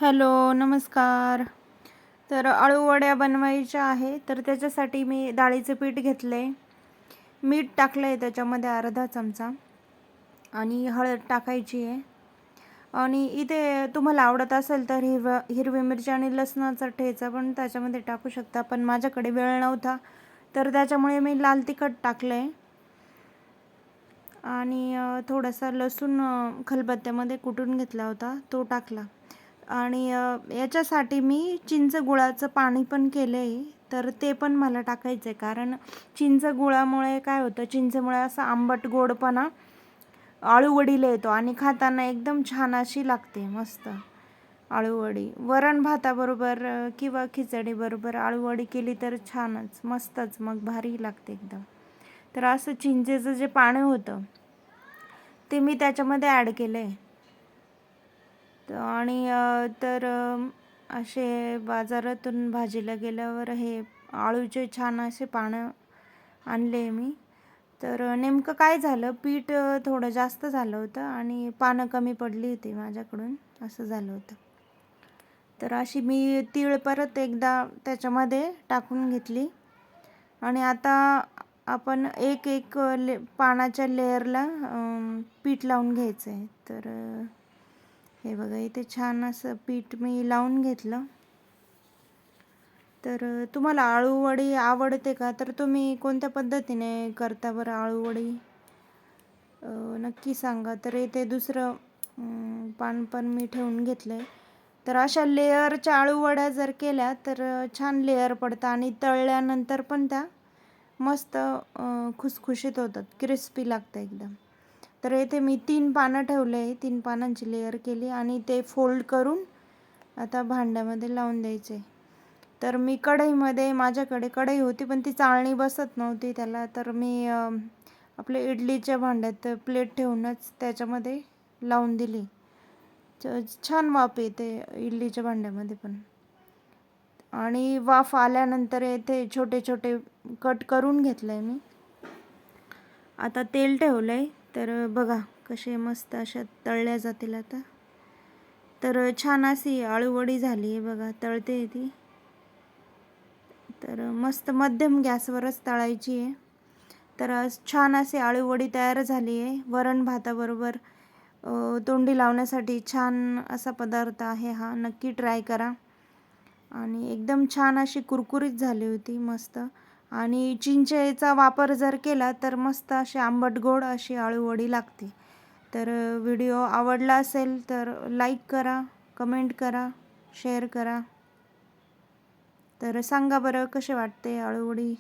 Hello, नमस्कार. तर अळूवड्या बनवायच्या आहे, तर त्याच्यासाठी मी डाळीचं पीठ घेतलं आहे, मीठ टाकलं आहे त्याच्यामध्ये अर्धा चमचा आणि हळद टाकायची आहे. आणि इथे तुम्हाला आवडत असेल तर हिरवी मिरची आणि लसणाचा ठेचा पण त्याच्यामध्ये टाकू शकता, पण माझ्याकडे वेळ नव्हता तर त्याच्यामुळे मी लाल तिखट टाकलं आहे आणि थोडासा लसूण खलबत्त्यामध्ये कुटून घेतला होता तो टाकला. आणि याच्यासाठी मी चिंच गुळाचं पाणी पण केलं आहे, तर ते पण मला टाकायचं आहे. कारण चिंच गुळामुळे काय होतं, चिंचेमुळे असा आंबट गोडपणा अळूवडीला येतो आणि खाताना एकदम छान अशी लागते मस्त अळूवडी. वरण भाताबरोबर किंवा खिचडीबरोबर अळूवडी केली तर छानच मस्तच, मग भारी लागते एकदम. तर असं चिंचेचं जे पाणी होतं ते मी त्याच्यामध्ये ॲड केलं आहे. आणि असे बाजारातून भाजीला गेल्यावर हे अळूचे छान असे पानं आणले मी. तर नेमकं काय झालं, पीठ थोडं जास्त झालं होतं आणि पानं कमी पडली होती माझ्याकडून, असं झालं होतं. तर अशी मी तीळ परत एकदा त्याच्यामध्ये टाकून घेतली आणि आता आपण एक एक पानाच्या लेअरला पीठ लावून घ्यायचं आहे. तर हे बघा, इथे छान असं पीठ मी लावून घेतलं. तर तुम्हाला अळूवडी आवडते का? तर तुम्ही कोणत्या पद्धतीने करता बरं अळूवडी, नक्की सांगा. तर इथे दुसरं पान पण मी ठेवून घेतलं आहे. तर अशा लेअरच्या अळूवड्या जर केल्या तर छान लेअर पडतं आणि तळल्यानंतर पण त्या मस्त खुसखुशीत होतात, क्रिस्पी लागतं एकदम. तर इथे मी 3 पानं ठेवले, 3 पानांची लेअर केली आणि ते फोल्ड करून आता भांड्यामध्ये लावून द्यायचे. तर मी कढईमध्ये, माझ्याकडे कढई होती पण ती चाळणी बसत नव्हती त्याला, तर मी आपल्या इडलीच्या भांड्यात प्लेट ठेवूनच त्याच्यामध्ये लावून दिली. छान वाफ येते इडलीच्या भांड्यामध्ये पण. आणि वाफ आल्यानंतर इथे छोटे छोटे कट करून घेतलं आहे मी. आता तेल ठेवलं आहे, तर बघा कसे मस्त अशा तळल्या जातील आता. तर छान अशी अळूवडी झाली आहे बघा, तळते ती. तर मस्त मध्यम गॅसवरच तळायची आहे. तर छान अशी अळूवडी तयार झाली आहे. वरण भाताबरोबर तोंडी लावण्यासाठी छान असा पदार्थ आहे हा, नक्की ट्राय करा. आणि एकदम छान अशी कुरकुरीत झाली होती मस्त. आणि चिंचेचा वापर जर केला तर मस्त अशी आंबट गोड अशी अळूवडी लागते. तर व्हिडिओ आवडला असेल तर लाईक करा, कमेंट करा, शेअर करा. तर सांगा बरं कसे वाटते अळूवडी.